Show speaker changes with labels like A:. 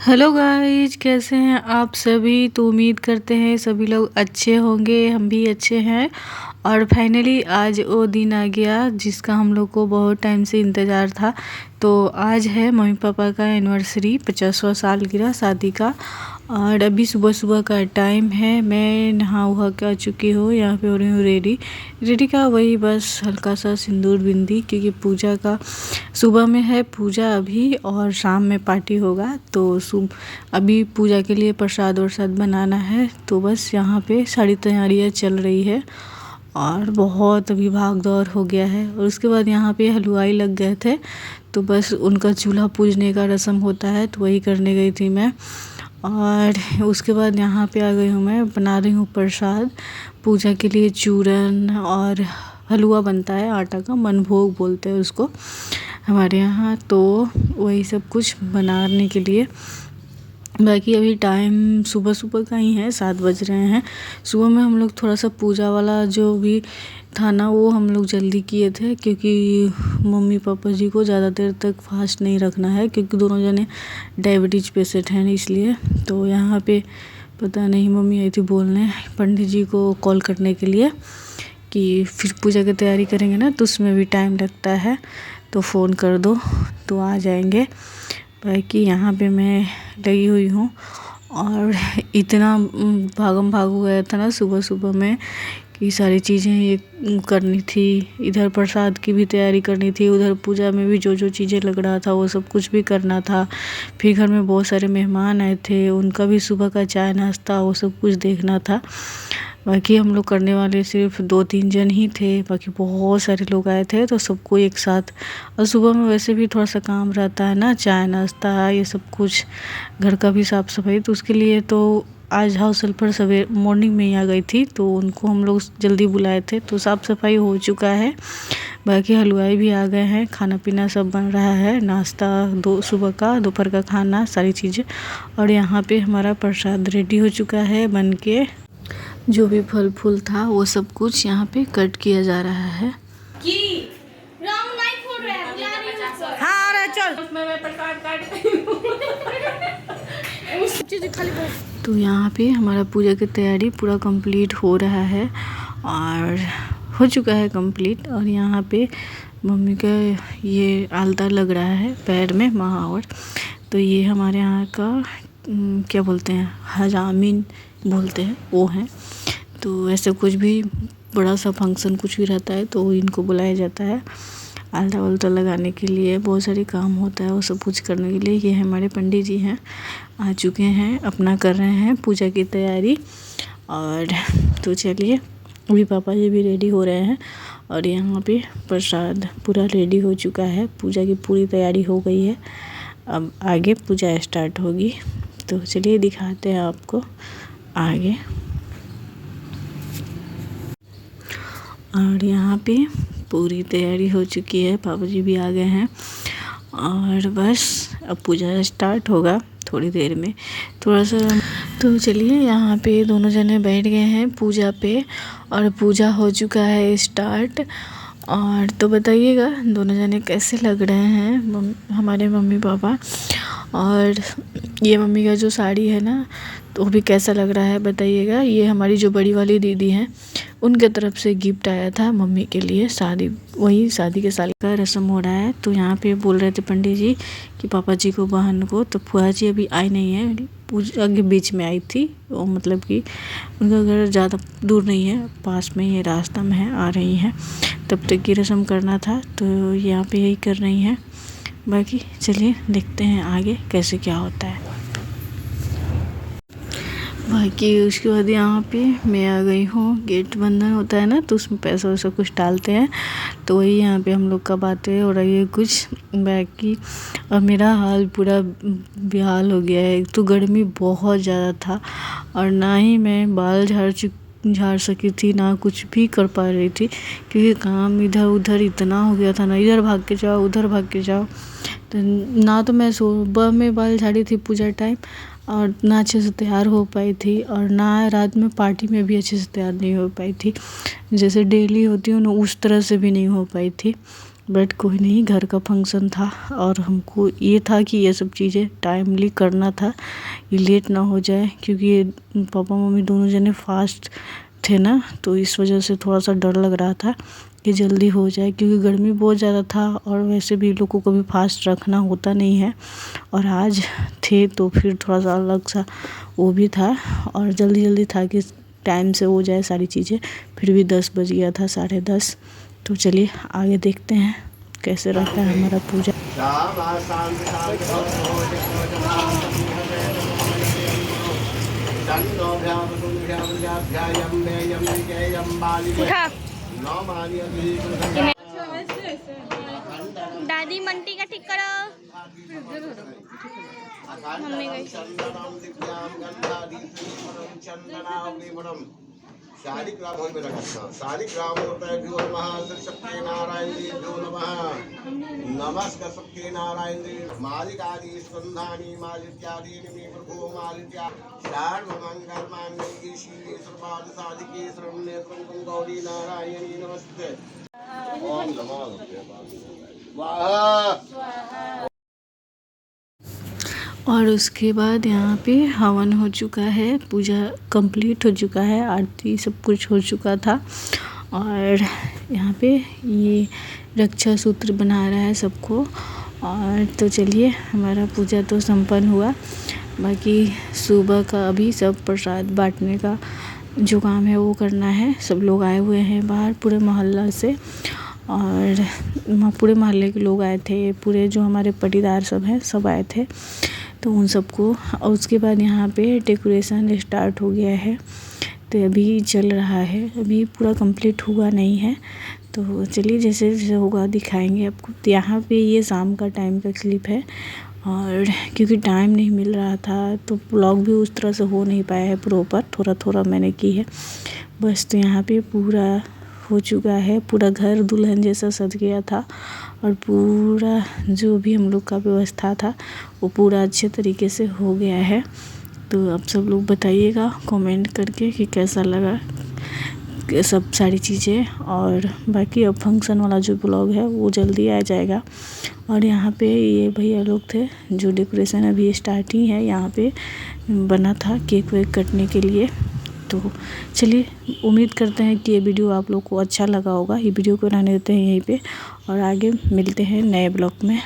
A: Hello guys, कैसे हैं आप सभी। तो उम्मीद करते हैं सभी लोग अच्छे होंगे, हम भी अच्छे हैं। और फाइनली आज वो दिन आ गया जिसका हम लोग को बहुत टाइम से इंतज़ार था। तो आज है मम्मी पापा का एनिवर्सरी, 50वां साल गिरा शादी का। और अभी सुबह सुबह का टाइम है, मैं नहा वहा के आ चुकी हूँ। यहाँ पे हो रही हूँ रेडी का वही बस हल्का सा सिंदूर बिंदी, क्योंकि पूजा का सुबह में है पूजा अभी और शाम में पार्टी होगा। तो अभी पूजा के लिए प्रसाद वरसाद बनाना है। तो बस यहाँ पे सारी तैयारियाँ चल रही है और बहुत अभी भाग दौड़ हो गया है। और उसके बाद यहाँ पे हलवाई लग गए थे, तो बस उनका चूल्हा पूजने का रस्म होता है, तो वही करने गई थी मैं। और उसके बाद यहाँ पे आ गई हूँ, मैं बना रही हूँ प्रसाद पूजा के लिए। चूरन और हलवा बनता है, आटा का मनभोग बोलते हैं उसको हमारे यहाँ। तो वही सब कुछ बनाने के लिए, बाकी अभी टाइम सुबह सुबह का ही है, 7 बज रहे हैं। सुबह में हम लोग थोड़ा सा पूजा वाला जो भी था ना, वो हम लोग जल्दी किए थे, क्योंकि मम्मी पापा जी को ज़्यादा देर तक फास्ट नहीं रखना है, क्योंकि दोनों जने डायबिटीज पेशेंट हैं इसलिए। तो यहाँ पे पता नहीं मम्मी आई थी बोलने पंडित जी को कॉल करने के लिए कि फिर पूजा की तैयारी करेंगे ना, तो उसमें भी टाइम लगता है, तो फ़ोन कर दो तो आ जाएंगे। बाकी यहाँ पे मैं लगी हुई हूँ और इतना भागम भाग हो गया था ना सुबह सुबह में कि सारी चीज़ें ये करनी थी। इधर प्रसाद की भी तैयारी करनी थी, उधर पूजा में भी जो जो चीज़ें लग रहा था वो सब कुछ भी करना था। फिर घर में बहुत सारे मेहमान आए थे, उनका भी सुबह का चाय नाश्ता वो सब कुछ देखना था। बाकी हम लोग करने वाले सिर्फ 2-3 जन ही थे, बाकी बहुत सारे लोग आए थे, तो सबको एक साथ। और सुबह में वैसे भी थोड़ा सा काम रहता है ना, चाय नाश्ता ये सब कुछ, घर का भी साफ़ सफाई, तो उसके लिए तो आज हाउस हेल्पर सवेर मॉर्निंग में ही आ गई थी, तो उनको हम लोग जल्दी बुलाए थे, तो साफ़ सफाई हो चुका है। बाकी हलवाई भी आ गए हैं, खाना पीना सब बन रहा है, नाश्ता दो सुबह का, दोपहर का खाना, सारी चीज़ें। और यहाँ पे हमारा प्रसाद रेडी हो चुका है बन के। जो भी फल फूल था वो सब कुछ यहाँ पे कट किया जा रहा है।
B: हाँ अरे चल
A: तो यहाँ पे हमारा पूजा की तैयारी पूरा कंप्लीट हो रहा है और हो चुका है कंप्लीट। और यहाँ पे मम्मी का ये आलता लग रहा है पैर में, महावर। तो ये हमारे यहाँ का क्या बोलते हैं, हजामिन बोलते हैं, वो हैं। तो ऐसे कुछ भी बड़ा सा फंक्शन कुछ भी रहता है तो इनको बुलाया जाता है आलता वालता लगाने के लिए। बहुत सारे काम होता है वो सब कुछ करने के लिए। ये हमारे पंडित जी हैं, आ चुके हैं, अपना कर रहे हैं पूजा की तैयारी। और तो चलिए, अभी पापा जी भी रेडी हो रहे हैं और यहाँ पे प्रसाद पूरा रेडी हो चुका है। पूजा की पूरी तैयारी हो गई है, अब आगे पूजा स्टार्ट होगी। तो चलिए दिखाते हैं आपको आगे। और यहाँ पे पूरी तैयारी हो चुकी है, पापा जी भी आ गए हैं और बस अब पूजा स्टार्ट होगा थोड़ी देर में, थोड़ा सा। तो चलिए, यहाँ पे दोनों जने बैठ गए हैं पूजा पे और पूजा हो चुका है स्टार्ट। और तो बताइएगा दोनों जने कैसे लग रहे हैं हमारे मम्मी पापा। और ये मम्मी का जो साड़ी है ना, तो वो भी कैसा लग रहा है बताइएगा। ये हमारी जो बड़ी वाली दीदी हैं, उनके तरफ से गिफ्ट आया था मम्मी के लिए, वही शादी के साल का रस्म हो रहा है। तो यहाँ पे बोल रहे थे पंडित जी कि पापा जी को, बहन को, तो फुआ जी अभी आई नहीं है, पूजा के बीच में आई थी वो, मतलब कि उनका घर ज़्यादा दूर नहीं है, पास में ही रास्ता में है, आ रही हैं। तब तक की रस्म करना था, तो यहाँ पे यही कर रही हैं। बाकी चलिए देखते हैं आगे कैसे क्या होता है। बाकी उसके बाद यहाँ पे मैं आ गई हूँ, गेट बंधन होता है ना, तो उसमें पैसा वैसा कुछ डालते हैं, तो वही यहाँ पे हम लोग का बातें हो रही है कुछ। बाकी और मेरा हाल पूरा बेहाल हो गया है। एक तो गर्मी बहुत ज़्यादा था और ना ही मैं बाल झाड़ सकी थी, ना कुछ भी कर पा रही थी, क्योंकि काम इधर उधर इतना हो गया था ना, इधर भाग के जाओ उधर भाग के जाओ। तो ना तो मैं सुबह में बाल झाड़ी थी पूजा टाइम, और ना अच्छे से तैयार हो पाई थी, और ना रात में पार्टी में भी अच्छे से तैयार नहीं हो पाई थी। जैसे डेली होती हूँ ना, उस तरह से भी नहीं हो पाई थी। बट कोई नहीं, घर का फंक्शन था और हमको ये था कि ये सब चीज़ें टाइमली करना था, ये लेट ना हो जाए, क्योंकि पापा मम्मी दोनों जने फास्ट थे ना, तो इस वजह से थोड़ा सा डर लग रहा था कि जल्दी हो जाए, क्योंकि गर्मी बहुत ज़्यादा था और वैसे भी लोगों को भी फास्ट रखना होता नहीं है, और आज थे तो फिर थोड़ा सा अलग सा वो भी था, और जल्दी जल्दी था कि टाइम से हो जाए सारी चीज़ें। फिर भी 10 बज गया था, 10:30। तो चलिए आगे देखते हैं कैसे रहता है हमारा पूजा।
B: दादी मंटी का ठीक करो। मम्मी
C: शालिग्राम में रखा था। शालिग्राम रुपयो नमः सत्य नारायण देवो नमः नमस्कार सत्य नारायण देव मालिकादि स्कंधानि मालित्यादीनि मे प्रभो मालित्या सर्वमंगल मांगल्ये शिवे सर्वार्थ साधिके शरण्ये त्र्यंबके गौरी नारायणी नमस्ते। ओम नमः स्वाहा।
A: और उसके बाद यहाँ पे हवन हो चुका है, पूजा कंप्लीट हो चुका है, आरती सब कुछ हो चुका था। और यहाँ पे ये रक्षा सूत्र बना रहा है सबको। और तो चलिए, हमारा पूजा तो संपन्न हुआ। बाकी सुबह का अभी सब प्रसाद बांटने का जो काम है वो करना है। सब लोग आए हुए हैं बाहर पूरे मोहल्ला से, और पूरे मोहल्ले के लोग आए थे, पूरे जो हमारे पटीदार सब हैं सब आए थे, तो उन सबको। और उसके बाद यहाँ पे डेकोरेशन स्टार्ट हो गया है, तो अभी चल रहा है, अभी पूरा कंप्लीट हुआ नहीं है। तो चलिए जैसे जैसे होगा दिखाएंगे आपको। तो यहाँ पे ये शाम का टाइम का क्लिप है, और क्योंकि टाइम नहीं मिल रहा था तो व्लॉग भी उस तरह से हो नहीं पाया है प्रॉपर, थोड़ा थोड़ा मैंने की है बस। तो यहाँ पे पूरा हो चुका है, पूरा घर दुल्हन जैसा सज गया था, और पूरा जो भी हम लोग का व्यवस्था था वो पूरा अच्छे तरीके से हो गया है। तो आप सब लोग बताइएगा कमेंट करके कि कैसा लगा सब सारी चीज़ें। और बाकी अब फंक्शन वाला जो ब्लॉग है वो जल्दी आ जाएगा। और यहाँ पे ये भैया लोग थे जो डेकोरेशन अभी स्टार्टिंग है यहाँ पे बना था केक वेक कटने के लिए। तो चलिए, उम्मीद करते हैं कि ये वीडियो आप लोग को अच्छा लगा होगा। ये वीडियो को रहने देते हैं यहीं पे, और आगे मिलते हैं नए ब्लॉग में।